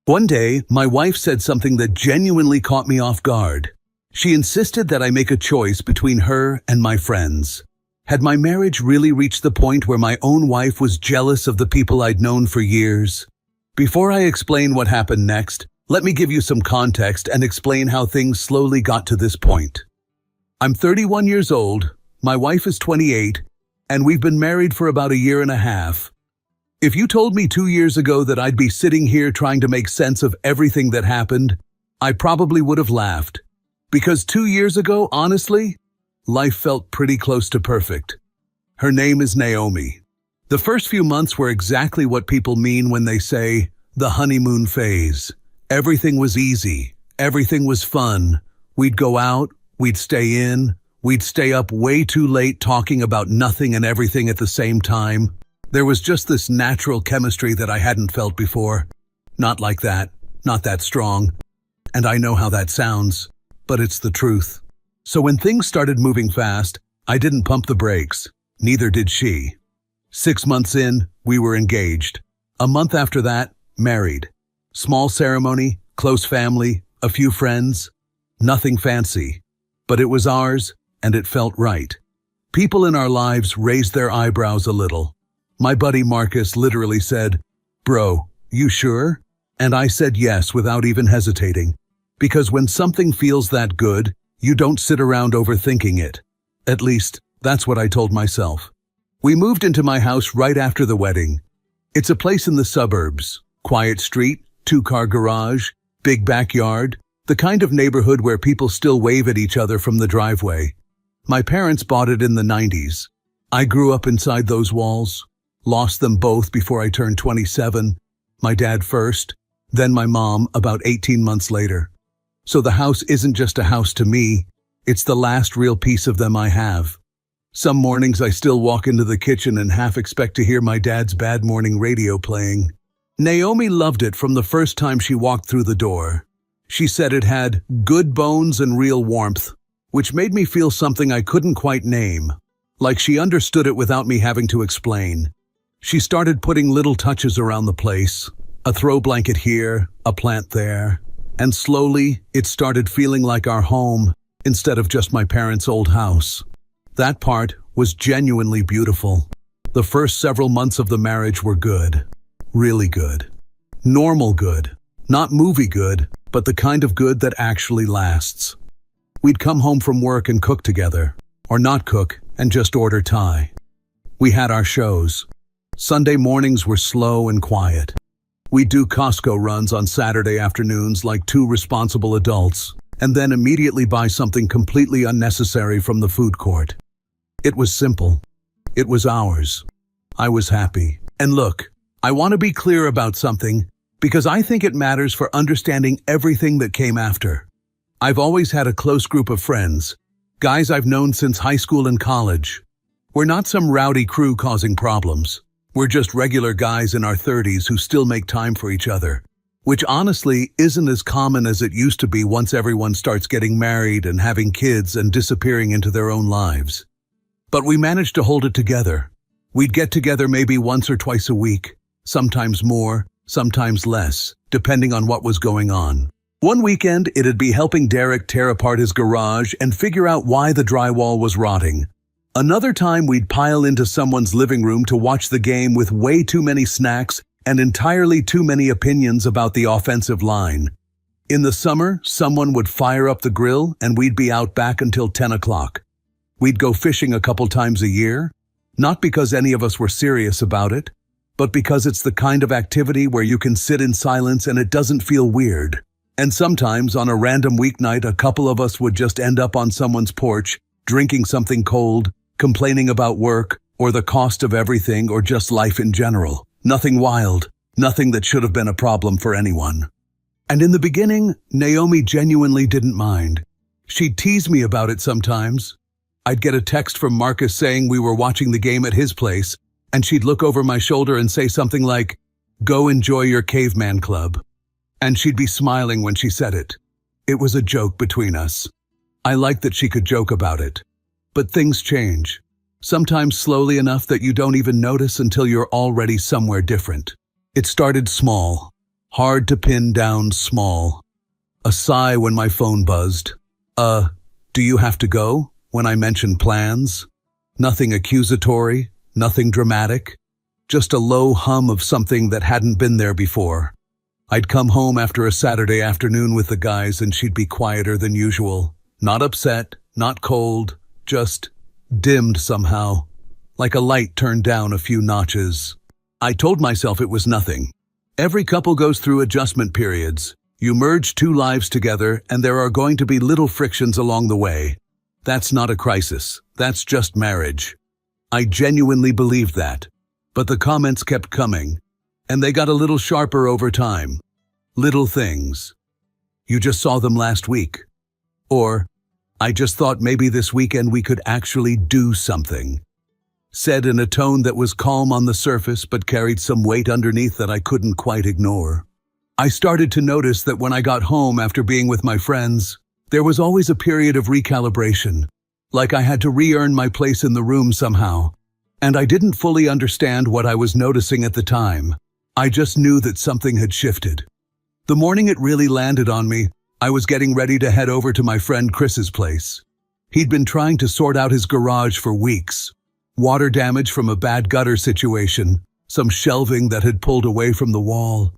One day, my wife said something that genuinely caught me off guard. She insisted that I make a choice between her and my friends. Had my marriage really reached the point where my own wife was jealous of the people I'd known for years? Before I explain what happened next, let me give you some context and explain how things slowly got to this point. I'm 31 years old, my wife is 28, and we've been married for about a year and a half. If you told me 2 years ago that I'd be sitting here trying to make sense of everything that happened, I probably would have laughed. Because 2 years ago, honestly, life felt pretty close to perfect. Her name is Naomi. The first few months were exactly what people mean when they say, the honeymoon phase. Everything was easy. Everything was fun. We'd go out, we'd stay in, we'd stay up way too late talking about nothing and everything at the same time. There was just this natural chemistry that I hadn't felt before. Not like that, not that strong. And I know how that sounds, but it's the truth. So when things started moving fast, I didn't pump the brakes. Neither did she. 6 months in, we were engaged. A month after that, married. Small ceremony, close family, a few friends. Nothing fancy. But it was ours, and it felt right. People in our lives raised their eyebrows a little. My buddy Marcus literally said, "Bro, you sure?" And I said yes without even hesitating. Because when something feels that good, you don't sit around overthinking it. At least, that's what I told myself. We moved into my house right after the wedding. It's a place in the suburbs. Quiet street, 2-car garage, big backyard, the kind of neighborhood where people still wave at each other from the driveway. My parents bought it in the 90s. I grew up inside those walls. Lost them both before I turned 27, my dad first, then my mom about 18 months later. So the house isn't just a house to me, it's the last real piece of them I have. Some mornings I still walk into the kitchen and half expect to hear my dad's bad morning radio playing. Naomi loved it from the first time she walked through the door. She said it had good bones and real warmth, which made me feel something I couldn't quite name, like she understood it without me having to explain. She started putting little touches around the place, a throw blanket here, a plant there, and slowly it started feeling like our home instead of just my parents' old house. That part was genuinely beautiful. The first several months of the marriage were good, really good. Normal good, not movie good, but the kind of good that actually lasts. We'd come home from work and cook together, or not cook and just order Thai. We had our shows. Sunday mornings were slow and quiet. We'd do Costco runs on Saturday afternoons like two responsible adults, and then immediately buy something completely unnecessary from the food court. It was simple. It was ours. I was happy. And look, I want to be clear about something, because I think it matters for understanding everything that came after. I've always had a close group of friends, guys I've known since high school and college. We're not some rowdy crew causing problems. We're just regular guys in our 30s who still make time for each other, which honestly isn't as common as it used to be once everyone starts getting married and having kids and disappearing into their own lives. But we managed to hold it together. We'd get together maybe once or twice a week, sometimes more, sometimes less, depending on what was going on. One weekend, it'd be helping Derek tear apart his garage and figure out why the drywall was rotting. Another time we'd pile into someone's living room to watch the game with way too many snacks and entirely too many opinions about the offensive line. In the summer, someone would fire up the grill and we'd be out back until 10 o'clock. We'd go fishing a couple times a year, not because any of us were serious about it, but because it's the kind of activity where you can sit in silence and it doesn't feel weird. And sometimes on a random weeknight, a couple of us would just end up on someone's porch, drinking something cold, complaining about work, or the cost of everything, or just life in general. Nothing wild, nothing that should have been a problem for anyone. And in the beginning, Naomi genuinely didn't mind. She'd tease me about it sometimes. I'd get a text from Marcus saying we were watching the game at his place, and she'd look over my shoulder and say something like, "Go enjoy your caveman club." And she'd be smiling when she said it. It was a joke between us. I liked that she could joke about it. But things change, sometimes slowly enough that you don't even notice until you're already somewhere different. It started small. hard to pin down, small. A sigh when my phone buzzed. Do you have to go? When I mentioned plans. Nothing accusatory, nothing dramatic. Just a low hum of something that hadn't been there before. I'd come home after a Saturday afternoon with the guys and she'd be quieter than usual. Not upset, not cold, just dimmed somehow. Like a light turned down a few notches. I told myself it was nothing. Every couple goes through adjustment periods. You merge two lives together and there are going to be little frictions along the way. That's not a crisis. That's just marriage. I genuinely believed that. But the comments kept coming. And they got a little sharper over time. Little things. You just saw them last week. Or, I just thought maybe this weekend we could actually do something. Said in a tone that was calm on the surface but carried some weight underneath that I couldn't quite ignore. I started to notice that when I got home after being with my friends, there was always a period of recalibration, like I had to re-earn my place in the room somehow. And I didn't fully understand what I was noticing at the time. I just knew that something had shifted. The morning it really landed on me, I was getting ready to head over to my friend Chris's place. He'd been trying to sort out his garage for weeks. Water damage from a bad gutter situation, some shelving that had pulled away from the wall.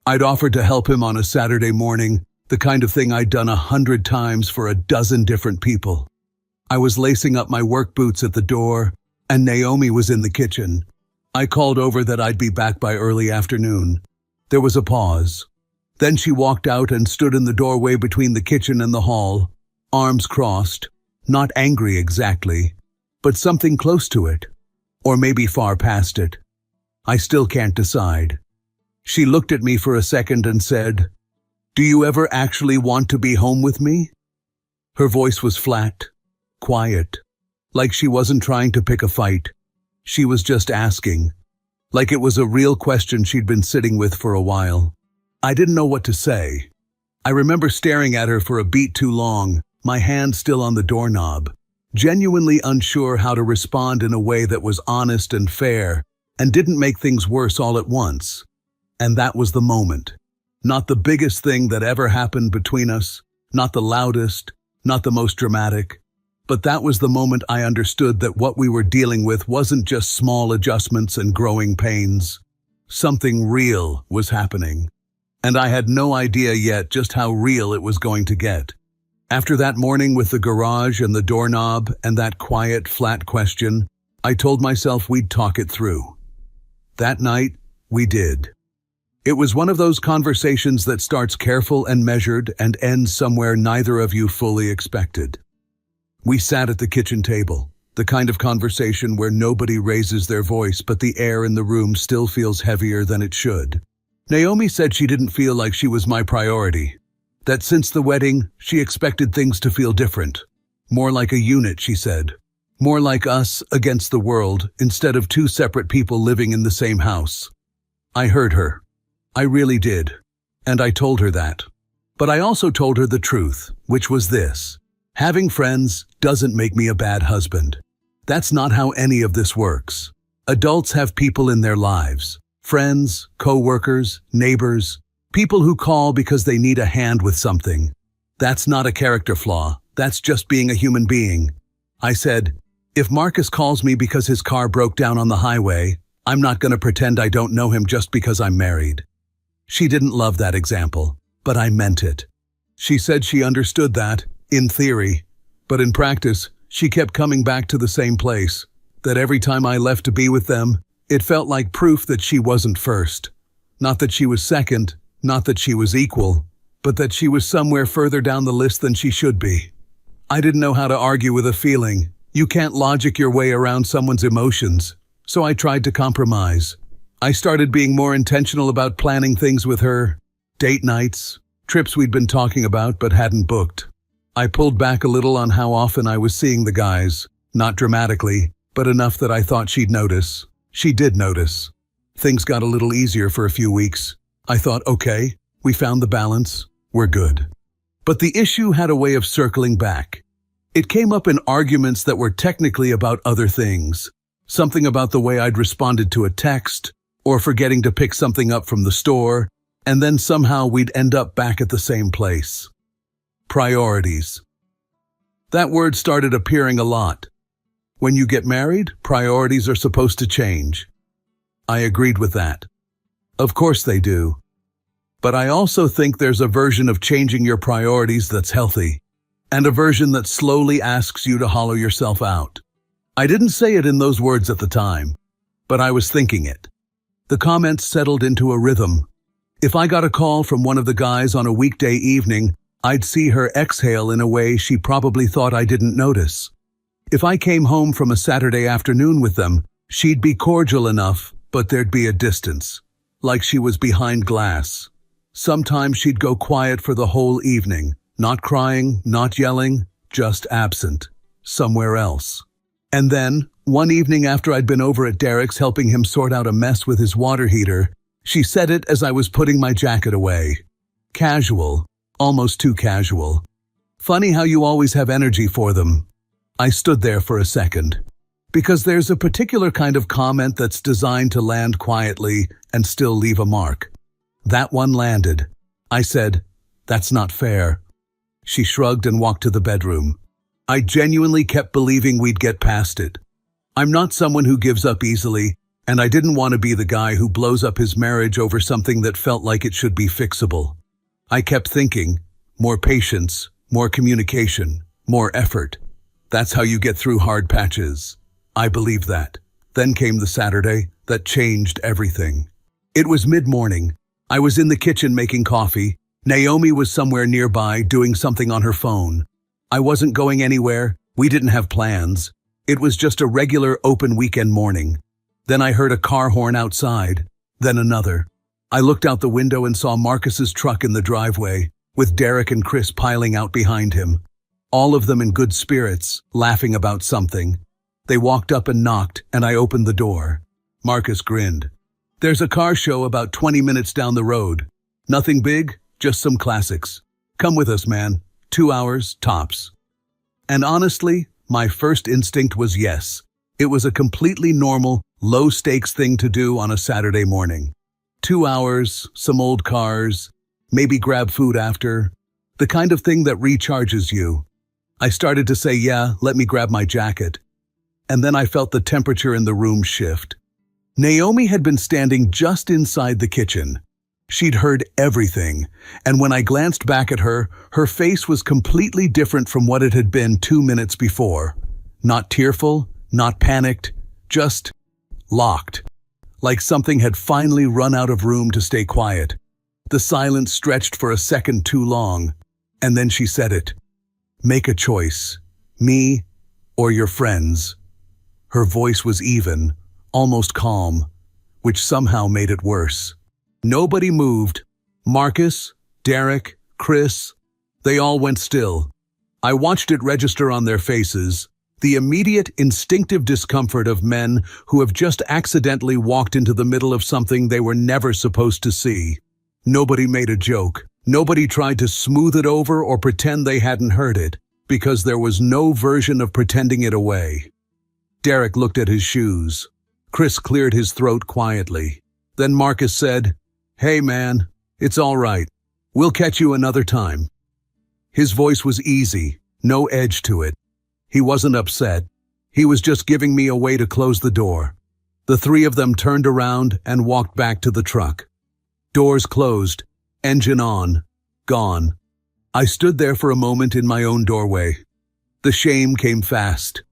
I'd offered to help him on a Saturday morning, the kind of thing I'd done 100 times for a dozen different people. I was lacing up my work boots at the door, and Naomi was in the kitchen. I called over that I'd be back by early afternoon. There was a pause. Then she walked out and stood in the doorway between the kitchen and the hall, arms crossed, not angry exactly, but something close to it, or maybe far past it. I still can't decide. She looked at me for a second and said, "Do you ever actually want to be home with me?" Her voice was flat, quiet, like she wasn't trying to pick a fight. She was just asking, like it was a real question she'd been sitting with for a while. I didn't know what to say. I remember staring at her for a beat too long, my hand still on the doorknob, genuinely unsure how to respond in a way that was honest and fair and didn't make things worse all at once. And that was the moment. Not the biggest thing that ever happened between us, not the loudest, not the most dramatic, but that was the moment I understood that what we were dealing with wasn't just small adjustments and growing pains. Something real was happening. And I had no idea yet just how real it was going to get. After that morning with the garage and the doorknob and that quiet, flat question, I told myself we'd talk it through. That night, we did. It was one of those conversations that starts careful and measured and ends somewhere neither of you fully expected. We sat at the kitchen table, the kind of conversation where nobody raises their voice but the air in the room still feels heavier than it should. Naomi said she didn't feel like she was my priority. That since the wedding, she expected things to feel different. More like a unit, she said. More like us against the world, instead of two separate people living in the same house. I heard her. I really did. And I told her that. But I also told her the truth, which was this. Having friends doesn't make me a bad husband. That's not how any of this works. Adults have people in their lives. Friends, co-workers, neighbors, people who call because they need a hand with something. That's not a character flaw. That's just being a human being. I said, if Marcus calls me because his car broke down on the highway, I'm not going to pretend I don't know him just because I'm married. She didn't love that example, but I meant it. She said she understood that, in theory, but in practice, she kept coming back to the same place, that every time I left to be with them, it felt like proof that she wasn't first. Not that she was second, not that she was equal, but that she was somewhere further down the list than she should be. I didn't know how to argue with a feeling. You can't logic your way around someone's emotions, so I tried to compromise. I started being more intentional about planning things with her, date nights, trips we'd been talking about but hadn't booked. I pulled back a little on how often I was seeing the guys, not dramatically, but enough that I thought she'd notice. She did notice. Things got a little easier for a few weeks. I thought, okay, we found the balance, we're good. But the issue had a way of circling back. It came up in arguments that were technically about other things. Something about the way I'd responded to a text, or forgetting to pick something up from the store, And then somehow we'd end up back at the same place. Priorities. That word started appearing a lot. When you get married, priorities are supposed to change. I agreed with that. Of course they do. But I also think there's a version of changing your priorities that's healthy, and a version that slowly asks you to hollow yourself out. I didn't say it in those words at the time, but I was thinking it. The comments settled into a rhythm. If I got a call from one of the guys on a weekday evening, I'd see her exhale in a way she probably thought I didn't notice. If I came home from a Saturday afternoon with them, she'd be cordial enough, but there'd be a distance, like she was behind glass. Sometimes she'd go quiet for the whole evening, not crying, not yelling, just absent, somewhere else. And then, one evening after I'd been over at Derek's helping him sort out a mess with his water heater, she said it as I was putting my jacket away. Casual, almost too casual. Funny how you always have energy for them. I stood there for a second. Because there's a particular kind of comment that's designed to land quietly and still leave a mark. That one landed. I said, "That's not fair." She shrugged and walked to the bedroom. I genuinely kept believing we'd get past it. I'm not someone who gives up easily, and I didn't want to be the guy who blows up his marriage over something that felt like it should be fixable. I kept thinking, more patience, more communication, more effort. That's how you get through hard patches. I believed that. Then came the Saturday that changed everything. It was mid-morning. I was in the kitchen making coffee. Naomi was somewhere nearby doing something on her phone. I wasn't going anywhere. We didn't have plans. It was just a regular open weekend morning. Then I heard a car horn outside, then another. I looked out the window and saw Marcus's truck in the driveway, with Derek and Chris piling out behind him. All of them in good spirits, laughing about something. They walked up and knocked, and I opened the door. Marcus grinned. "There's a car show about 20 minutes down the road. Nothing big, just some classics. Come with us, man. 2 hours, tops." And honestly, my first instinct was yes. It was a completely normal, low-stakes thing to do on a Saturday morning. 2 hours, some old cars, maybe grab food after. The kind of thing that recharges you. I started to say, "Yeah, let me grab my jacket." And then I felt the temperature in the room shift. Naomi had been standing just inside the kitchen. She'd heard everything, and when I glanced back at her, her face was completely different from what it had been 2 minutes before. Not tearful, not panicked, just locked. Like something had finally run out of room to stay quiet. The silence stretched for a second too long, and then she said it. "Make a choice. Me or your friends." Her voice was even, almost calm, which somehow made it worse. Nobody moved. Marcus, Derek, Chris, they all went still. I watched it register on their faces, the immediate instinctive discomfort of men who have just accidentally walked into the middle of something they were never supposed to see. Nobody made a joke. Nobody tried to smooth it over or pretend they hadn't heard it, because there was no version of pretending it away. Derek looked at his shoes. Chris cleared his throat quietly. Then Marcus said, "Hey man, it's all right. We'll catch you another time." His voice was easy, no edge to it. He wasn't upset. He was just giving me a way to close the door. The three of them turned around and walked back to the truck. Doors closed, engine on, gone. I stood there for a moment in my own doorway. The shame came fast.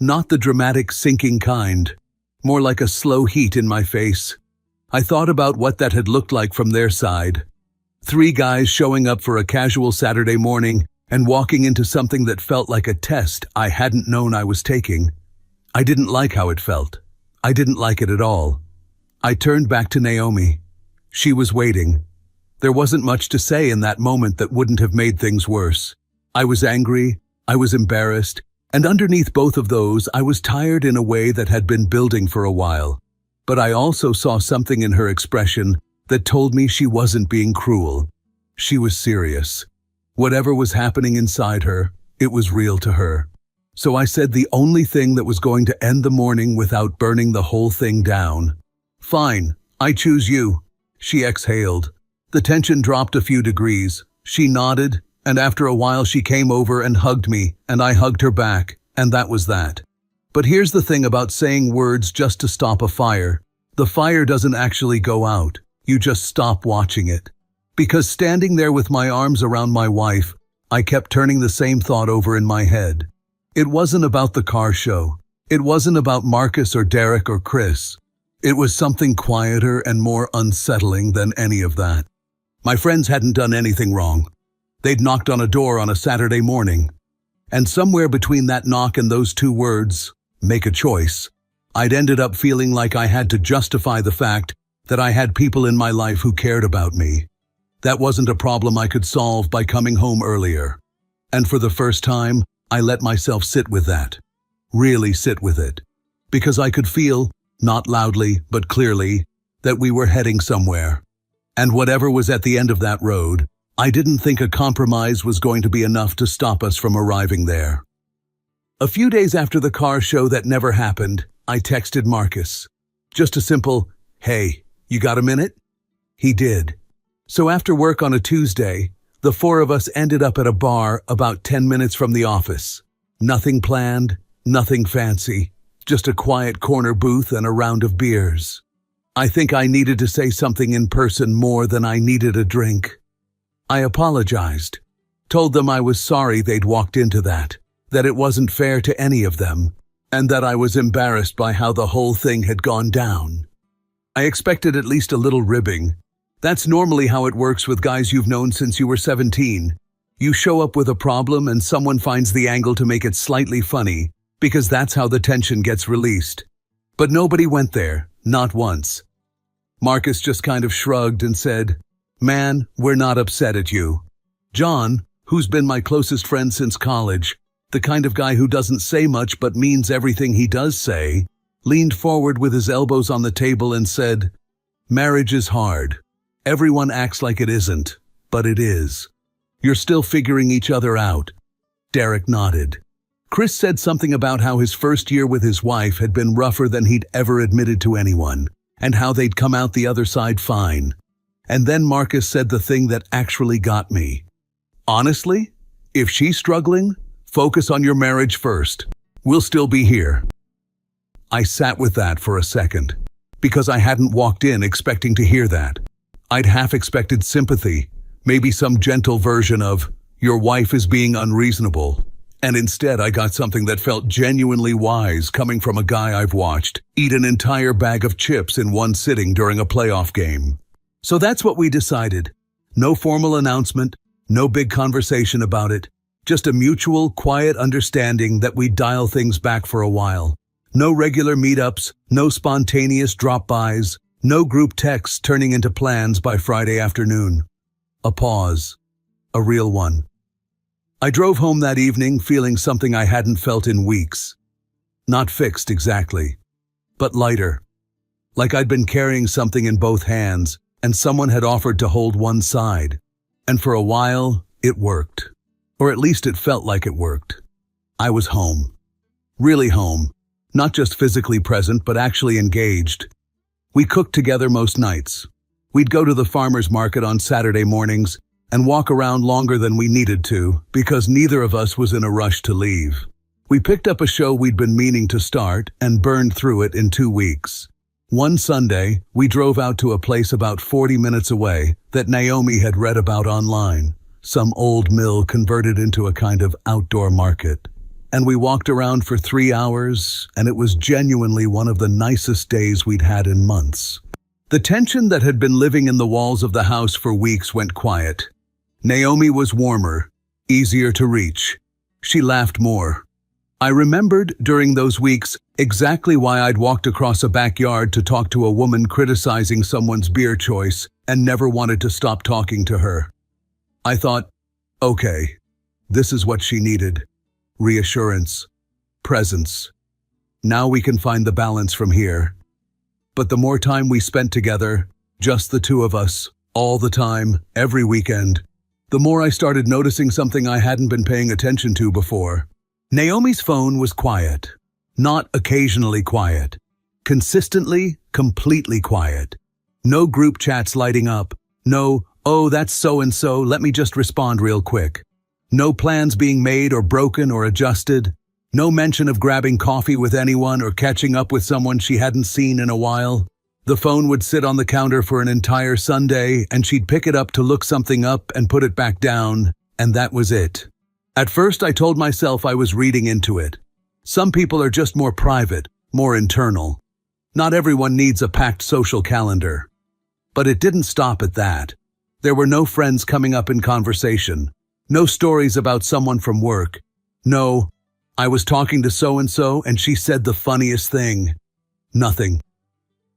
Not the dramatic sinking kind, more like a slow heat in my face. I thought about what that had looked like from their side. 3 guys showing up for a casual Saturday morning and walking into something that felt like a test I hadn't known I was taking. I didn't like how it felt. I didn't like it at all. I turned back to Naomi. She was waiting. There wasn't much to say in that moment that wouldn't have made things worse. I was angry, I was embarrassed, and underneath both of those, I was tired in a way that had been building for a while. But I also saw something in her expression that told me she wasn't being cruel. She was serious. Whatever was happening inside her, it was real to her. So I said the only thing that was going to end the morning without burning the whole thing down. "Fine, I choose you." She exhaled. The tension dropped a few degrees. She nodded, and after a while she came over and hugged me, and I hugged her back, and that was that. But here's the thing about saying words just to stop a fire. The fire doesn't actually go out. You just stop watching it. Because standing there with my arms around my wife, I kept turning the same thought over in my head. It wasn't about the car show. It wasn't about Marcus or Derek or Chris. It was something quieter and more unsettling than any of that. My friends hadn't done anything wrong. They'd knocked on a door on a Saturday morning. And somewhere between that knock and those two words, make a choice, I'd ended up feeling like I had to justify the fact that I had people in my life who cared about me. That wasn't a problem I could solve by coming home earlier. And for the first time, I let myself sit with that. Really sit with it. Because I could feel, not loudly but clearly, that we were heading somewhere. And whatever was at the end of that road, I didn't think a compromise was going to be enough to stop us from arriving there. A few days after the car show that never happened, I texted Marcus. Just a simple, "Hey, you got a minute?" He did. So after work on a Tuesday, the four of us ended up at a bar about 10 minutes from the office. Nothing planned, nothing fancy, just a quiet corner booth and a round of beers. I think I needed to say something in person more than I needed a drink. I apologized, told them I was sorry they'd walked into that it wasn't fair to any of them, and that I was embarrassed by how the whole thing had gone down. I expected at least a little ribbing. That's normally how it works with guys you've known since you were 17. You show up with a problem and someone finds the angle to make it slightly funny, because that's how the tension gets released. But nobody went there, not once. Marcus just kind of shrugged and said, "Man, we're not upset at you." John, who's been my closest friend since college, the kind of guy who doesn't say much but means everything he does say, leaned forward with his elbows on the table and said, "Marriage is hard. Everyone acts like it isn't, but it is. You're still figuring each other out." Derek nodded. Chris said something about how his first year with his wife had been rougher than he'd ever admitted to anyone, and how they'd come out the other side fine. And then Marcus said the thing that actually got me. "Honestly, if she's struggling, focus on your marriage first. We'll still be here." I sat with that for a second, because I hadn't walked in expecting to hear that. I'd half expected sympathy, maybe some gentle version of, "Your wife is being unreasonable." And instead I got something that felt genuinely wise coming from a guy I've watched eat an entire bag of chips in one sitting during a playoff game. So that's what we decided. No formal announcement, no big conversation about it, just a mutual, quiet understanding that we'd dial things back for a while. No regular meetups, no spontaneous drop-bys, no group texts turning into plans by Friday afternoon. A pause. A real one. I drove home that evening feeling something I hadn't felt in weeks. Not fixed exactly, but lighter. Like I'd been carrying something in both hands, and someone had offered to hold one side. And for a while, it worked. Or at least it felt like it worked. I was home. Really home. Not just physically present, but actually engaged. We cooked together most nights. We'd go to the farmer's market on Saturday mornings and walk around longer than we needed to because neither of us was in a rush to leave. We picked up a show we'd been meaning to start and burned through it in 2 weeks. One Sunday, we drove out to a place about 40 minutes away that Naomi had read about online, some old mill converted into a kind of outdoor market. And we walked around for 3 hours, and it was genuinely one of the nicest days we'd had in months. The tension that had been living in the walls of the house for weeks went quiet. Naomi was warmer, easier to reach. She laughed more. I remembered during those weeks exactly why I'd walked across a backyard to talk to a woman criticizing someone's beer choice and never wanted to stop talking to her. I thought, okay, this is what she needed. Reassurance. Presence. Now we can find the balance from here. But the more time we spent together, just the two of us, all the time, every weekend, the more I started noticing something I hadn't been paying attention to before. Naomi's phone was quiet. Not occasionally quiet. Consistently, completely quiet. No group chats lighting up. No, "Oh, that's so-and-so, let me just respond real quick." No plans being made or broken or adjusted. No mention of grabbing coffee with anyone or catching up with someone she hadn't seen in a while. The phone would sit on the counter for an entire Sunday, and she'd pick it up to look something up and put it back down, and that was it. At first, I told myself I was reading into it. Some people are just more private, more internal. Not everyone needs a packed social calendar. But it didn't stop at that. There were no friends coming up in conversation. No stories about someone from work. No, I was talking to so-and-so and she said the funniest thing. Nothing.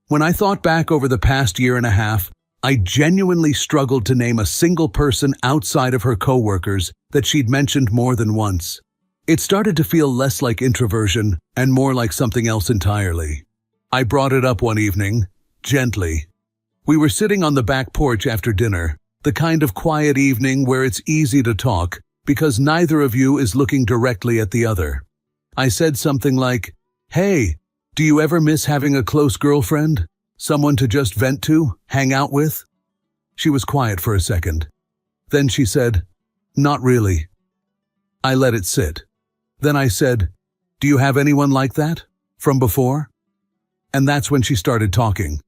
When I thought back over the past year and a half, I genuinely struggled to name a single person outside of her coworkers that she'd mentioned more than once. It started to feel less like introversion and more like something else entirely. I brought it up one evening, gently. We were sitting on the back porch after dinner, the kind of quiet evening where it's easy to talk because neither of you is looking directly at the other. I said something like, "Hey, do you ever miss having a close girlfriend? Someone to just vent to, hang out with?" She was quiet for a second. Then she said, "Not really." I let it sit. Then I said, "Do you have anyone like that? From before?" And that's when she started talking.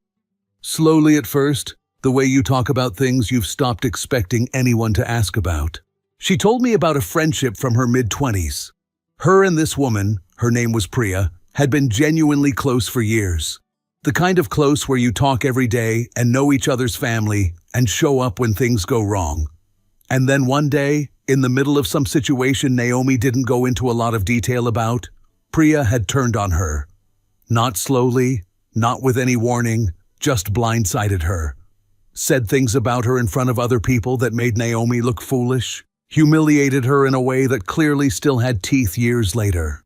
Slowly at first, the way you talk about things you've stopped expecting anyone to ask about. She told me about a friendship from her mid-20s. Her and this woman, her name was Priya, had been genuinely close for years. The kind of close where you talk every day and know each other's family and show up when things go wrong. And then one day, in the middle of some situation Naomi didn't go into a lot of detail about, Priya had turned on her. Not slowly, not with any warning, just blindsided her. Said things about her in front of other people that made Naomi look foolish, humiliated her in a way that clearly still had teeth years later.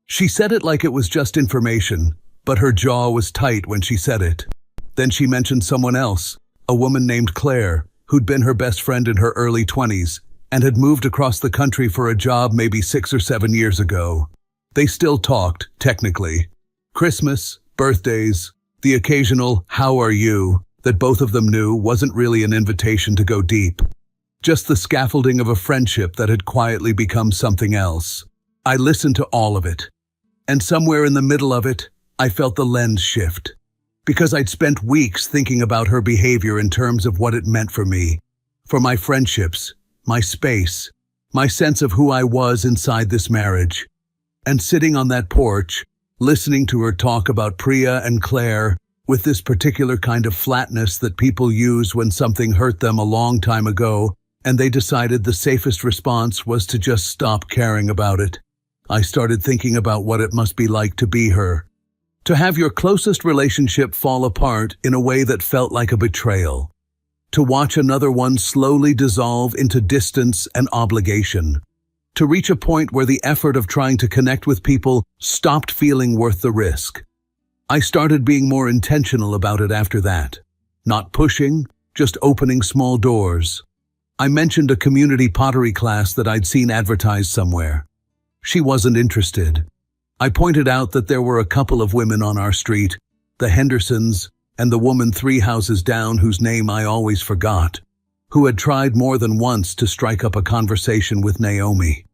She said it like it was just information, but her jaw was tight when she said it. Then she mentioned someone else, a woman named Claire, who'd been her best friend in her early 20s and had moved across the country for a job maybe 6 or 7 years ago. They still talked, technically. Christmas, birthdays, the occasional "how are you" that both of them knew wasn't really an invitation to go deep. Just the scaffolding of a friendship that had quietly become something else. I listened to all of it. And somewhere in the middle of it, I felt the lens shift. Because I'd spent weeks thinking about her behavior in terms of what it meant for me, for my friendships, my space, my sense of who I was inside this marriage. And sitting on that porch, listening to her talk about Priya and Claire with this particular kind of flatness that people use when something hurt them a long time ago, and they decided the safest response was to just stop caring about it. I started thinking about what it must be like to be her. To have your closest relationship fall apart in a way that felt like a betrayal. To watch another one slowly dissolve into distance and obligation. To reach a point where the effort of trying to connect with people stopped feeling worth the risk. I started being more intentional about it after that. Not pushing, just opening small doors. I mentioned a community pottery class that I'd seen advertised somewhere. She wasn't interested. I pointed out that there were a couple of women on our street, the Hendersons and the woman 3 houses down whose name I always forgot, who had tried more than once to strike up a conversation with Naomi.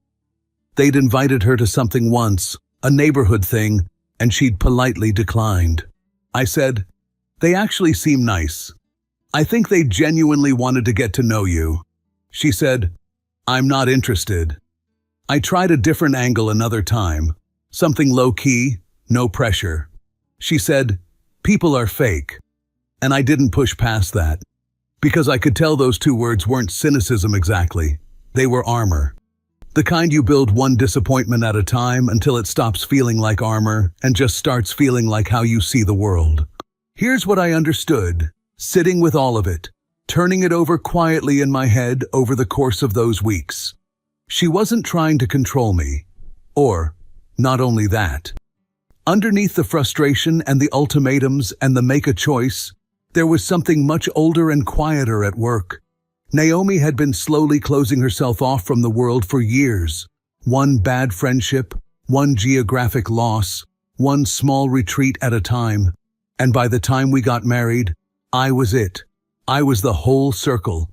They'd invited her to something once, a neighborhood thing, and she'd politely declined. I said, "They actually seem nice. I think they genuinely wanted to get to know you." She said, "I'm not interested." I tried a different angle another time, something low-key, no pressure. She said, "People are fake." And I didn't push past that, because I could tell those 2 words weren't cynicism exactly. They were armor. The kind you build one disappointment at a time until it stops feeling like armor and just starts feeling like how you see the world. Here's what I understood, sitting with all of it, turning it over quietly in my head over the course of those weeks. She wasn't trying to control me. Or, not only that. Underneath the frustration and the ultimatums and the make a choice, there was something much older and quieter at work. Naomi had been slowly closing herself off from the world for years. One bad friendship, one geographic loss, one small retreat at a time. And by the time we got married, I was it. I was the whole circle.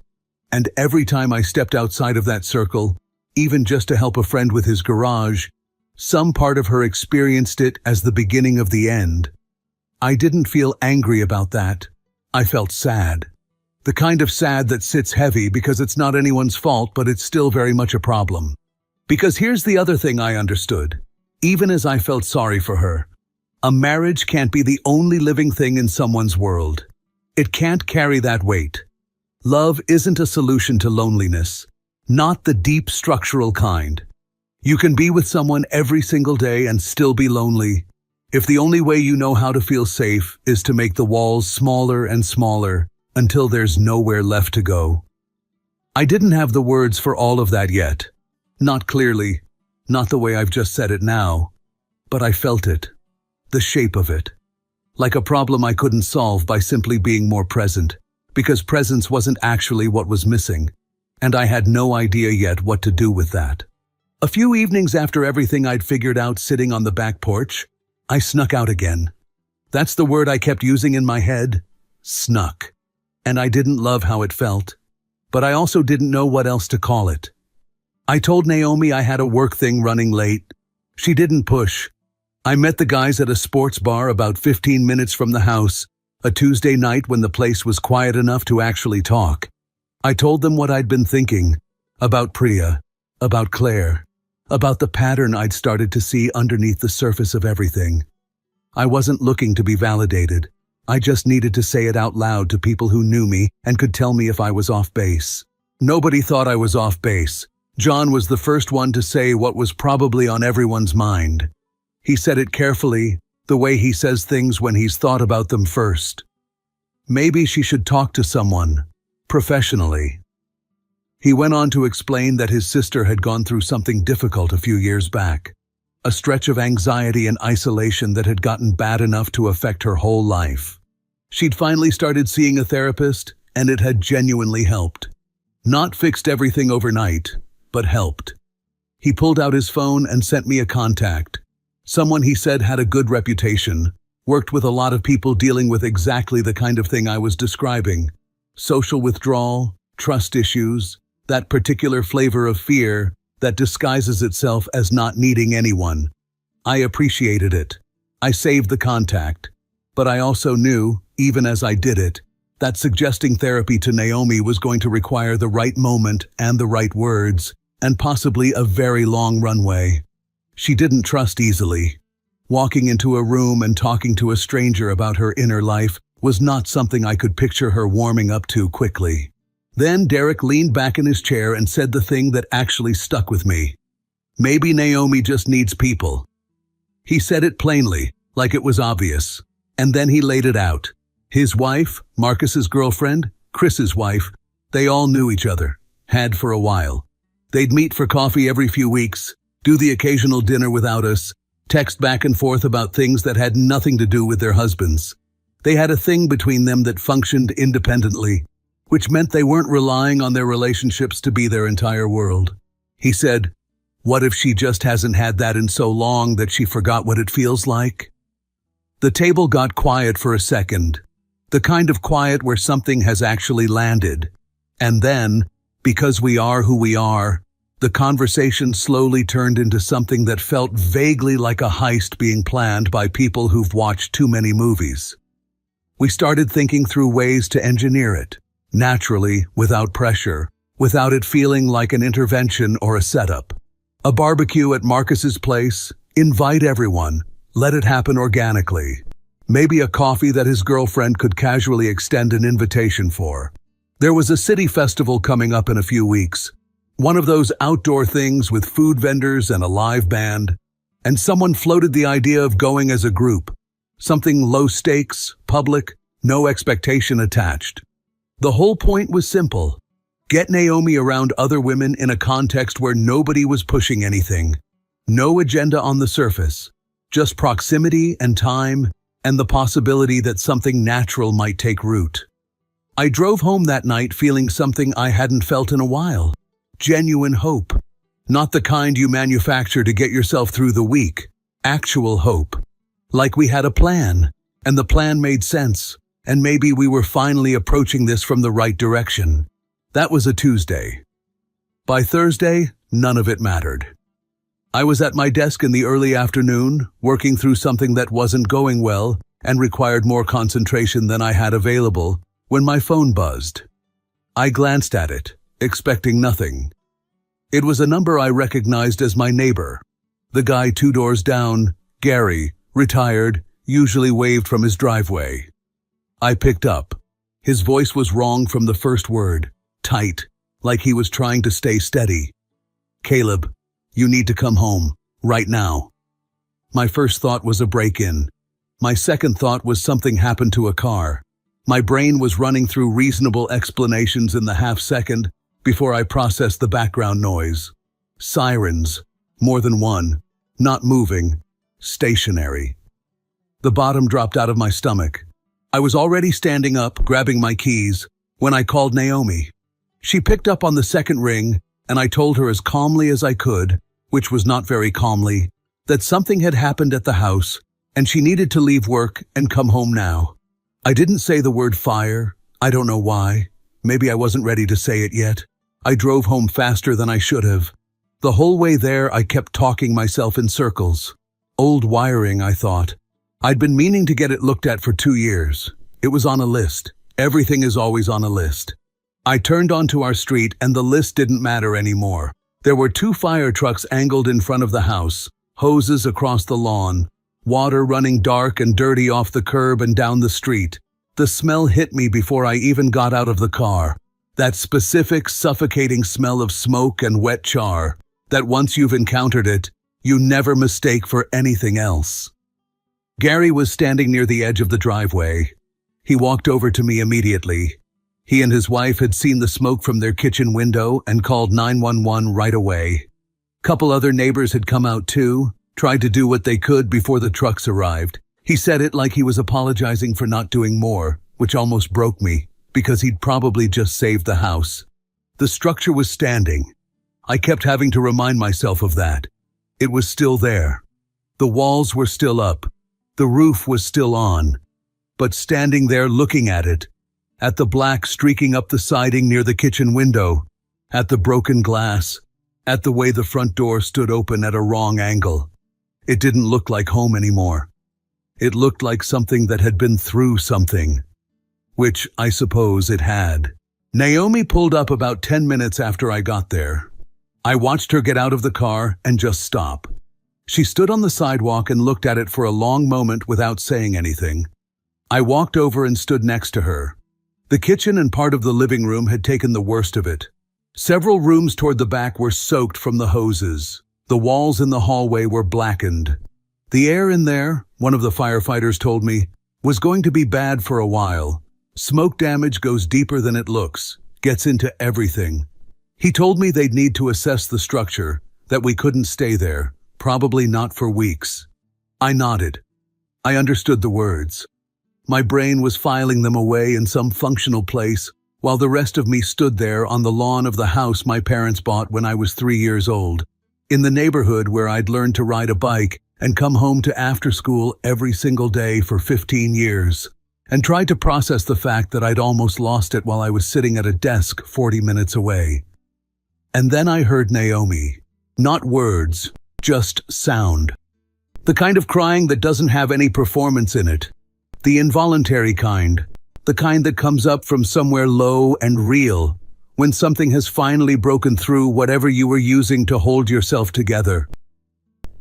And every time I stepped outside of that circle, even just to help a friend with his garage, some part of her experienced it as the beginning of the end. I didn't feel angry about that. I felt sad. The kind of sad that sits heavy because it's not anyone's fault, but it's still very much a problem. Because here's the other thing I understood. Even as I felt sorry for her, a marriage can't be the only living thing in someone's world. It can't carry that weight. Love isn't a solution to loneliness, not the deep structural kind. You can be with someone every single day and still be lonely, if the only way you know how to feel safe is to make the walls smaller and smaller until there's nowhere left to go. I didn't have the words for all of that yet. Not clearly, not the way I've just said it now, but I felt it, the shape of it, like a problem I couldn't solve by simply being more present, because presence wasn't actually what was missing, and I had no idea yet what to do with that. A few evenings after everything I'd figured out sitting on the back porch, I snuck out again. That's the word I kept using in my head, snuck. And I didn't love how it felt, but I also didn't know what else to call it. I told Naomi I had a work thing running late. She didn't push. I met the guys at a sports bar about 15 minutes from the house, a Tuesday night when the place was quiet enough to actually talk. I told them what I'd been thinking, about Priya, about Claire, about the pattern I'd started to see underneath the surface of everything. I wasn't looking to be validated. I just needed to say it out loud to people who knew me and could tell me if I was off base. Nobody thought I was off base. John was the first one to say what was probably on everyone's mind. He said it carefully, the way he says things when he's thought about them first. Maybe she should talk to someone, professionally. He went on to explain that his sister had gone through something difficult a few years back, a stretch of anxiety and isolation that had gotten bad enough to affect her whole life. She'd finally started seeing a therapist, and it had genuinely helped. Not fixed everything overnight, but helped. He pulled out his phone and sent me a contact. Someone he said had a good reputation, worked with a lot of people dealing with exactly the kind of thing I was describing. Social withdrawal, trust issues, that particular flavor of fear that disguises itself as not needing anyone. I appreciated it. I saved the contact. But I also knew, even as I did it, that suggesting therapy to Naomi was going to require the right moment and the right words, and possibly a very long runway. She didn't trust easily. Walking into a room and talking to a stranger about her inner life was not something I could picture her warming up to quickly. Then Derek leaned back in his chair and said the thing that actually stuck with me. Maybe Naomi just needs people. He said it plainly, like it was obvious. And then he laid it out. His wife, Marcus's girlfriend, Chris's wife, they all knew each other, had for a while. They'd meet for coffee every few weeks, do the occasional dinner without us, text back and forth about things that had nothing to do with their husbands. They had a thing between them that functioned independently, which meant they weren't relying on their relationships to be their entire world. He said, "What if she just hasn't had that in so long that she forgot what it feels like?" The table got quiet for a second, the kind of quiet where something has actually landed. And then, because we are who we are, the conversation slowly turned into something that felt vaguely like a heist being planned by people who've watched too many movies. We started thinking through ways to engineer it. Naturally, without pressure, without it feeling like an intervention or a setup. A barbecue at Marcus's place, invite everyone, let it happen organically. Maybe a coffee that his girlfriend could casually extend an invitation for. There was a city festival coming up in a few weeks, one of those outdoor things with food vendors and a live band, and someone floated the idea of going as a group, something low stakes, public, no expectation attached. The whole point was simple. Get Naomi around other women in a context where nobody was pushing anything. No agenda on the surface. Just proximity and time and the possibility that something natural might take root. I drove home that night feeling something I hadn't felt in a while. Genuine hope. Not the kind you manufacture to get yourself through the week. Actual hope. Like we had a plan, and the plan made sense, and maybe we were finally approaching this from the right direction. That was a Tuesday. By Thursday, none of it mattered. I was at my desk in the early afternoon, working through something that wasn't going well and required more concentration than I had available, when my phone buzzed. I glanced at it, expecting nothing. It was a number I recognized as my neighbor. The guy 2 doors down, Gary, retired, usually waved from his driveway. I picked up. His voice was wrong from the first word, tight, like he was trying to stay steady. "Caleb, you need to come home, right now." My first thought was a break-in. My second thought was something happened to a car. My brain was running through reasonable explanations in the half-second before I processed the background noise. Sirens, more than one, not moving, stationary. The bottom dropped out of my stomach. I was already standing up, grabbing my keys, when I called Naomi. She picked up on the second ring, and I told her as calmly as I could, which was not very calmly, that something had happened at the house, and she needed to leave work and come home now. I didn't say the word fire. I don't know why. Maybe I wasn't ready to say it yet. I drove home faster than I should have. The whole way there, I kept talking myself in circles. Old wiring, I thought. I'd been meaning to get it looked at for 2 years. It was on a list. Everything is always on a list. I turned onto our street, and the list didn't matter anymore. There were 2 fire trucks angled in front of the house, hoses across the lawn, water running dark and dirty off the curb and down the street. The smell hit me before I even got out of the car. That specific, suffocating smell of smoke and wet char, that once you've encountered it, you never mistake for anything else. Gary was standing near the edge of the driveway. He walked over to me immediately. He and his wife had seen the smoke from their kitchen window and called 911 right away. Couple other neighbors had come out too, tried to do what they could before the trucks arrived. He said it like he was apologizing for not doing more, which almost broke me, because he'd probably just saved the house. The structure was standing. I kept having to remind myself of that. It was still there. The walls were still up. The roof was still on. But standing there looking at it, at the black streaking up the siding near the kitchen window, at the broken glass, at the way the front door stood open at a wrong angle, it didn't look like home anymore. It looked like something that had been through something, which I suppose it had. Naomi pulled up about 10 minutes after I got there. I watched her get out of the car and just stop. She stood on the sidewalk and looked at it for a long moment without saying anything. I walked over and stood next to her. The kitchen and part of the living room had taken the worst of it. Several rooms toward the back were soaked from the hoses. The walls in the hallway were blackened. The air in there, one of the firefighters told me, was going to be bad for a while. Smoke damage goes deeper than it looks, gets into everything. He told me they'd need to assess the structure, that we couldn't stay there, probably not for weeks. I nodded. I understood the words. My brain was filing them away in some functional place, while the rest of me stood there on the lawn of the house my parents bought when I was 3 years old, in the neighborhood where I'd learned to ride a bike and come home to after school every single day for 15 years, and tried to process the fact that I'd almost lost it while I was sitting at a desk 40 minutes away. And then I heard Naomi. Not words, just sound. The kind of crying that doesn't have any performance in it. The involuntary kind. The kind that comes up from somewhere low and real, when something has finally broken through whatever you were using to hold yourself together.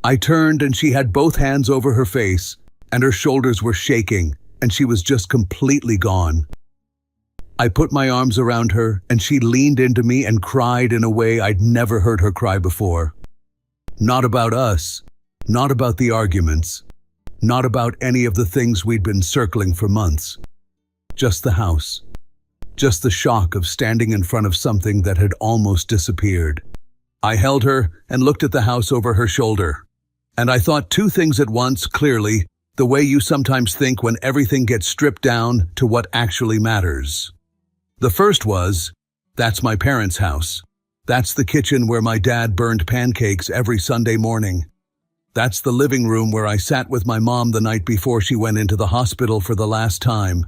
I turned and she had both hands over her face, and her shoulders were shaking, and she was just completely gone. I put my arms around her, and she leaned into me and cried in a way I'd never heard her cry before. Not about us, not about the arguments, not about any of the things we'd been circling for months. Just the house. Just the shock of standing in front of something that had almost disappeared. I held her and looked at the house over her shoulder. And I thought 2 things at once, clearly, the way you sometimes think when everything gets stripped down to what actually matters. The first was, that's my parents' house. That's the kitchen where my dad burned pancakes every Sunday morning. That's the living room where I sat with my mom the night before she went into the hospital for the last time.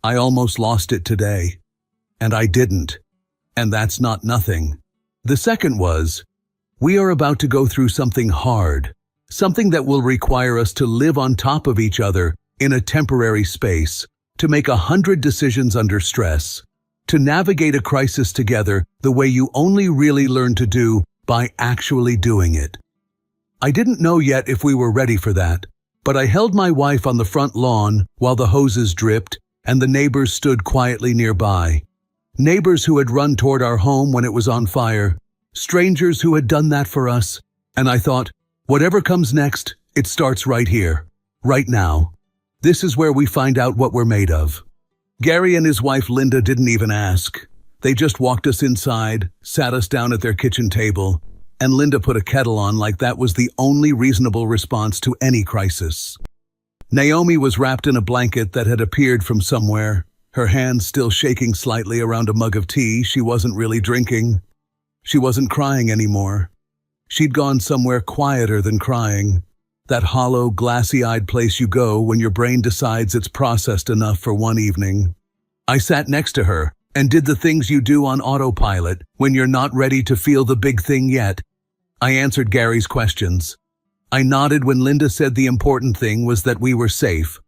I almost lost it today. And I didn't. And that's not nothing. The second was, we are about to go through something hard, something that will require us to live on top of each other in a temporary space, to make 100 decisions under stress, to navigate a crisis together the way you only really learn to do by actually doing it. I didn't know yet if we were ready for that, but I held my wife on the front lawn while the hoses dripped and the neighbors stood quietly nearby. Neighbors who had run toward our home when it was on fire, strangers who had done that for us, and I thought, whatever comes next, it starts right here, right now. This is where we find out what we're made of. Gary and his wife Linda didn't even ask. They just walked us inside, sat us down at their kitchen table, and Linda put a kettle on like that was the only reasonable response to any crisis. Naomi was wrapped in a blanket that had appeared from somewhere, her hands still shaking slightly around a mug of tea she wasn't really drinking. She wasn't crying anymore. She'd gone somewhere quieter than crying, that hollow, glassy-eyed place you go when your brain decides it's processed enough for one evening. I sat next to her and did the things you do on autopilot when you're not ready to feel the big thing yet. I answered Gary's questions. I nodded when Linda said the important thing was that we were safe.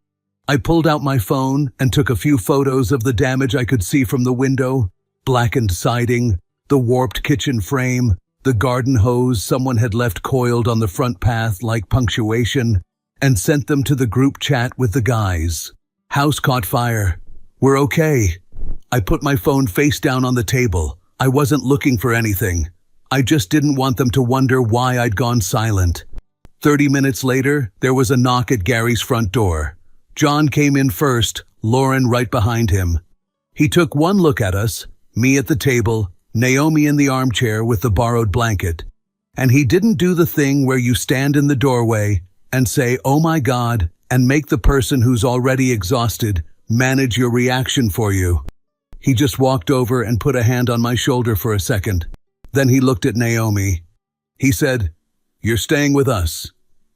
I pulled out my phone and took a few photos of the damage I could see from the window, blackened siding, the warped kitchen frame, the garden hose someone had left coiled on the front path like punctuation, and sent them to the group chat with the guys. House caught fire. We're okay. I put my phone face down on the table. I wasn't looking for anything. I just didn't want them to wonder why I'd gone silent. 30 minutes later, there was a knock at Gary's front door. John came in first, Lauren right behind him. He took one look at us, me at the table, Naomi in the armchair with the borrowed blanket. And he didn't do the thing where you stand in the doorway and say, "Oh my God," and make the person who's already exhausted manage your reaction for you. He just walked over and put a hand on my shoulder for a second. Then he looked at Naomi. He said, "You're staying with us.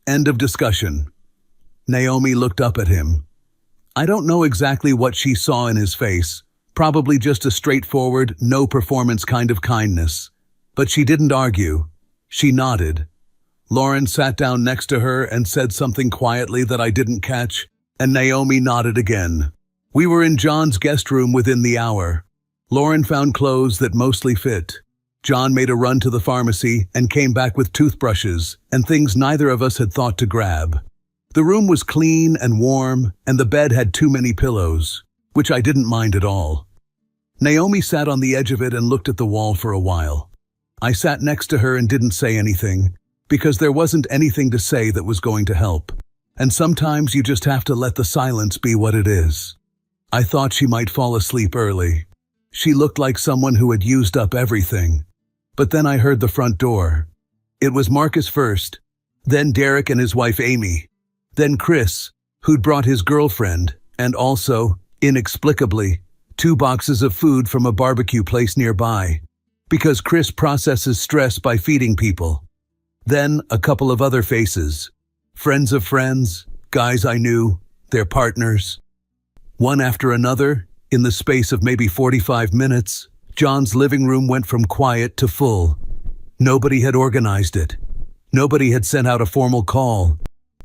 End of discussion." Naomi looked up at him. I don't know exactly what she saw in his face. Probably just a straightforward, no-performance kind of kindness. But she didn't argue. She nodded. Lauren sat down next to her and said something quietly that I didn't catch, and Naomi nodded again. We were in John's guest room within the hour. Lauren found clothes that mostly fit. John made a run to the pharmacy and came back with toothbrushes and things neither of us had thought to grab. The room was clean and warm, and the bed had too many pillows, which I didn't mind at all. Naomi sat on the edge of it and looked at the wall for a while. I sat next to her and didn't say anything, because there wasn't anything to say that was going to help. And sometimes you just have to let the silence be what it is. I thought she might fall asleep early. She looked like someone who had used up everything. But then I heard the front door. It was Marcus first, then Derek and his wife Amy, then Chris, who'd brought his girlfriend, and also, inexplicably, 2 boxes of food from a barbecue place nearby, because Chris processes stress by feeding people. Then a couple of other faces, friends of friends, guys I knew, their partners. One after another, in the space of maybe 45 minutes, John's living room went from quiet to full. Nobody had organized it. Nobody had sent out a formal call.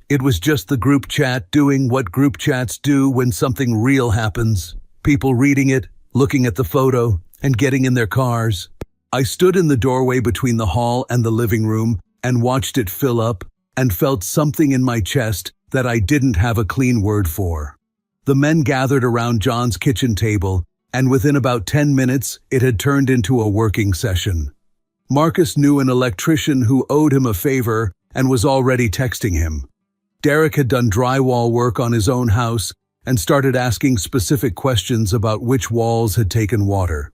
It was just the group chat doing what group chats do when something real happens. People reading it, looking at the photo, and getting in their cars. I stood in the doorway between the hall and the living room and watched it fill up and felt something in my chest that I didn't have a clean word for. The men gathered around John's kitchen table, and within about 10 minutes, it had turned into a working session. Marcus knew an electrician who owed him a favor and was already texting him. Derek had done drywall work on his own house and started asking specific questions about which walls had taken water.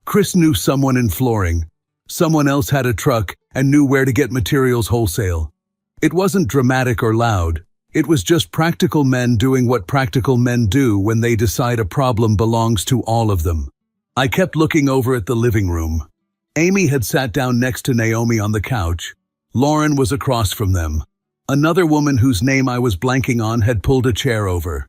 Chris knew someone in flooring. Someone else had a truck and knew where to get materials wholesale. It wasn't dramatic or loud. It was just practical men doing what practical men do when they decide a problem belongs to all of them. I kept looking over at the living room. Amy had sat down next to Naomi on the couch. Lauren was across from them. Another woman whose name I was blanking on had pulled a chair over.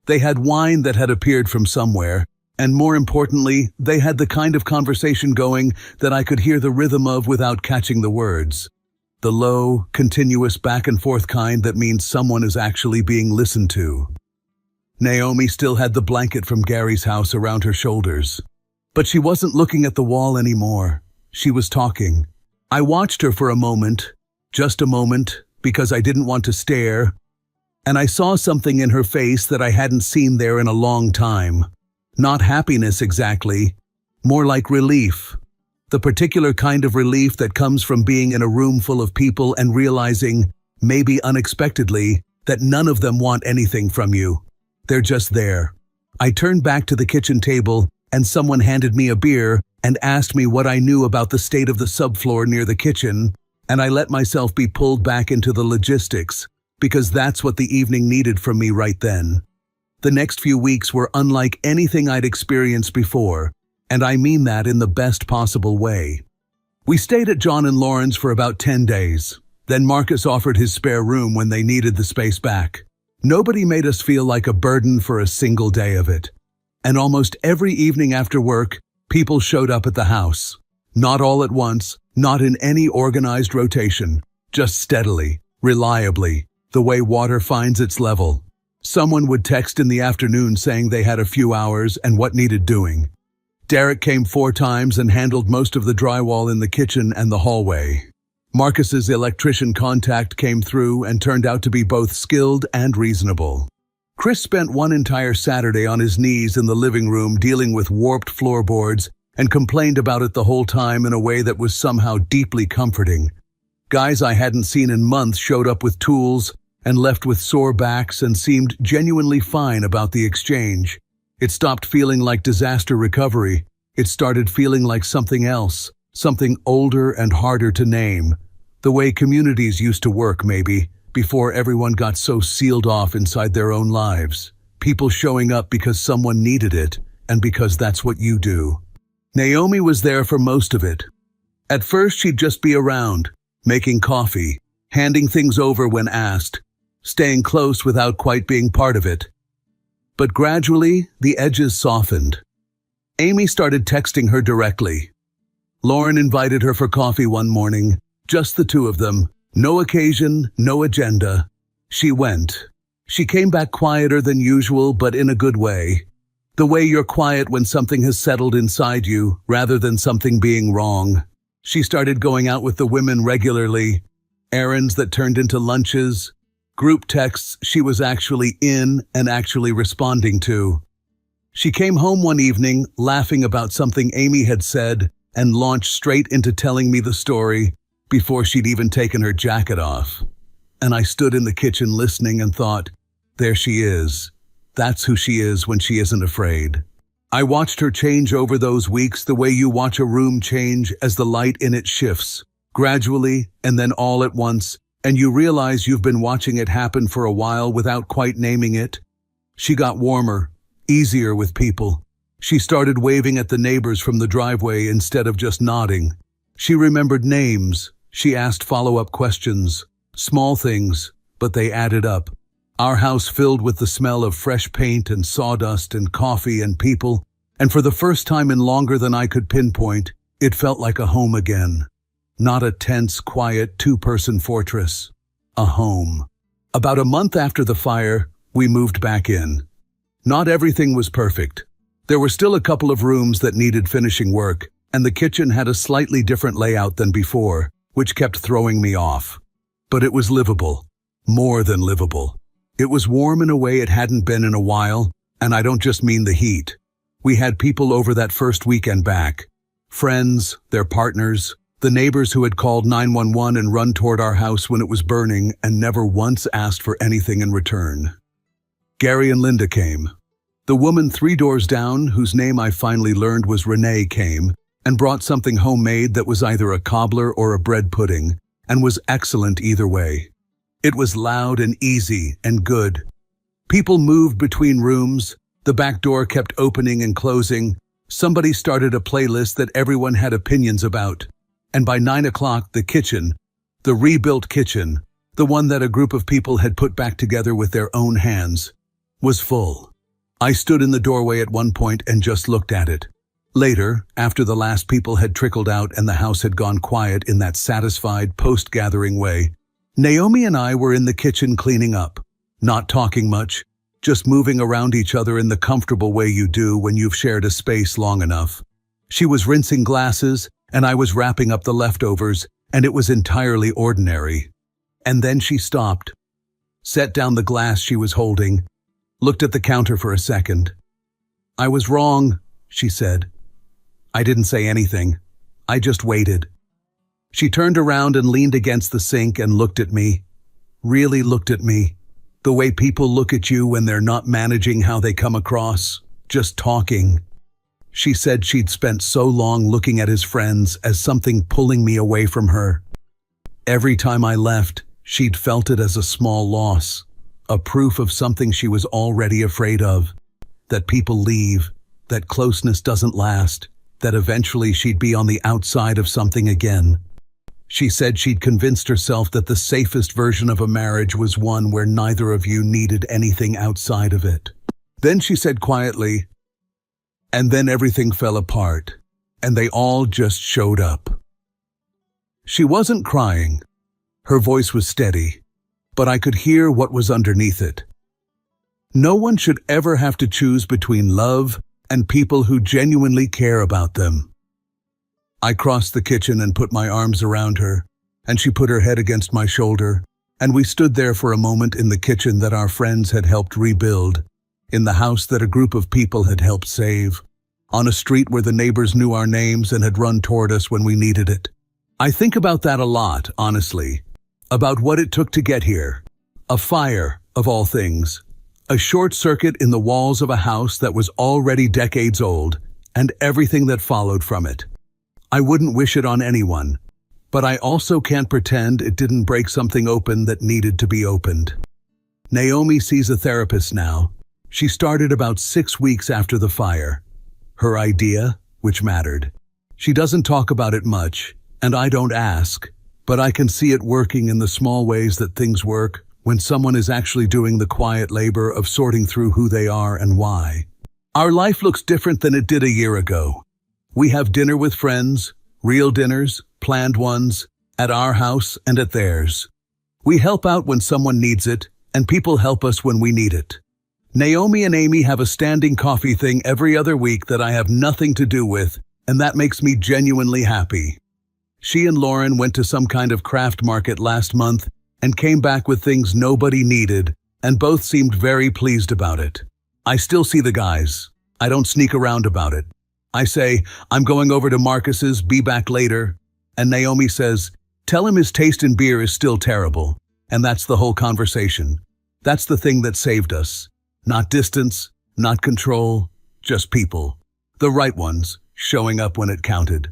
They had wine that had appeared from somewhere, and more importantly, they had the kind of conversation going that I could hear the rhythm of without catching the words. The low, continuous back and forth kind that means someone is actually being listened to. Naomi still had the blanket from Gary's house around her shoulders. But she wasn't looking at the wall anymore. She was talking. I watched her for a moment, just a moment, because I didn't want to stare, and I saw something in her face that I hadn't seen there in a long time. Not happiness exactly, more like relief. The particular kind of relief that comes from being in a room full of people and realizing, maybe unexpectedly, that none of them want anything from you. They're just there. I turned back to the kitchen table and someone handed me a beer and asked me what I knew about the state of the subfloor near the kitchen, and I let myself be pulled back into the logistics, because that's what the evening needed from me right then. The next few weeks were unlike anything I'd experienced before, and I mean that in the best possible way. We stayed at John and Lauren's for about 10 days. Then Marcus offered his spare room when they needed the space back. Nobody made us feel like a burden for a single day of it. And almost every evening after work, people showed up at the house. Not all at once, not in any organized rotation, just steadily, reliably, the way water finds its level. Someone would text in the afternoon saying they had a few hours and what needed doing. Derek came 4 times and handled most of the drywall in the kitchen and the hallway. Marcus's electrician contact came through and turned out to be both skilled and reasonable. Chris spent one entire Saturday on his knees in the living room dealing with warped floorboards and complained about it the whole time in a way that was somehow deeply comforting. Guys I hadn't seen in months showed up with tools and left with sore backs and seemed genuinely fine about the exchange. It stopped feeling like disaster recovery. It started feeling like something else, something older and harder to name. The way communities used to work, maybe, before everyone got so sealed off inside their own lives. People showing up because someone needed it, and because that's what you do. Naomi was there for most of it. At first, she'd just be around, making coffee, handing things over when asked, staying close without quite being part of it. But gradually, the edges softened. Amy started texting her directly. Lauren invited her for coffee one morning, just the two of them. No occasion, no agenda. She went. She came back quieter than usual, but in a good way. The way you're quiet when something has settled inside you, rather than something being wrong. She started going out with the women regularly, errands that turned into lunches, group texts she was actually in and actually responding to. She came home one evening, laughing about something Amy had said, and launched straight into telling me the story before she'd even taken her jacket off. And I stood in the kitchen listening and thought, there she is. That's who she is when she isn't afraid. I watched her change over those weeks the way you watch a room change as the light in it shifts, gradually and then all at once, and you realize you've been watching it happen for a while without quite naming it. She got warmer, easier with people. She started waving at the neighbors from the driveway instead of just nodding. She remembered names. She asked follow-up questions. Small things, but they added up. Our house filled with the smell of fresh paint and sawdust and coffee and people, and for the first time in longer than I could pinpoint, it felt like a home again. Not a tense, quiet, 2-person fortress. A home. About a month after the fire, we moved back in. Not everything was perfect. There were still a couple of rooms that needed finishing work, and the kitchen had a slightly different layout than before, which kept throwing me off. But it was livable. More than livable. It was warm in a way it hadn't been in a while, and I don't just mean the heat. We had people over that first weekend back. Friends, their partners, the neighbors who had called 911 and run toward our house when it was burning and never once asked for anything in return. Gary and Linda came. The woman 3 doors down, whose name I finally learned was Renee, came and brought something homemade that was either a cobbler or a bread pudding, and was excellent either way. It was loud and easy and good. People moved between rooms. The back door kept opening and closing. Somebody started a playlist that everyone had opinions about. And by 9 o'clock, the kitchen, the rebuilt kitchen, the one that a group of people had put back together with their own hands, was full. I stood in the doorway at one point and just looked at it. Later, after the last people had trickled out and the house had gone quiet in that satisfied post-gathering way, Naomi and I were in the kitchen cleaning up, not talking much, just moving around each other in the comfortable way you do when you've shared a space long enough. She was rinsing glasses, and I was wrapping up the leftovers, and it was entirely ordinary. And then she stopped, set down the glass she was holding, looked at the counter for a second. "I was wrong," she said. I didn't say anything. I just waited. She turned around and leaned against the sink and looked at me. Really looked at me. The way people look at you when they're not managing how they come across, just talking. She said she'd spent so long looking at his friends as something pulling me away from her. Every time I left, she'd felt it as a small loss, a proof of something she was already afraid of, that people leave, that closeness doesn't last, that eventually she'd be on the outside of something again. She said she'd convinced herself that the safest version of a marriage was one where neither of you needed anything outside of it. Then she said quietly, and then everything fell apart, and they all just showed up. She wasn't crying. Her voice was steady, but I could hear what was underneath it. No one should ever have to choose between love and people who genuinely care about them. I crossed the kitchen and put my arms around her, and she put her head against my shoulder, and we stood there for a moment in the kitchen that our friends had helped rebuild, in the house that a group of people had helped save, on a street where the neighbors knew our names and had run toward us when we needed it. I think about that a lot, honestly, about what it took to get here. A fire, of all things. A short circuit in the walls of a house that was already decades old, and everything that followed from it. I wouldn't wish it on anyone, but I also can't pretend it didn't break something open that needed to be opened. Naomi sees a therapist now. She started about 6 weeks after the fire. Her idea, which mattered. She doesn't talk about it much, and I don't ask, but I can see it working in the small ways that things work when someone is actually doing the quiet labor of sorting through who they are and why. Our life looks different than it did a year ago. We have dinner with friends, real dinners, planned ones, at our house and at theirs. We help out when someone needs it, and people help us when we need it. Naomi and Amy have a standing coffee thing every other week that I have nothing to do with, and that makes me genuinely happy. She and Lauren went to some kind of craft market last month and came back with things nobody needed, and both seemed very pleased about it. I still see the guys. I don't sneak around about it. I say, "I'm going over to Marcus's, be back later." And Naomi says, "Tell him his taste in beer is still terrible." And that's the whole conversation. That's the thing that saved us. Not distance, not control, just people. The right ones, showing up when it counted.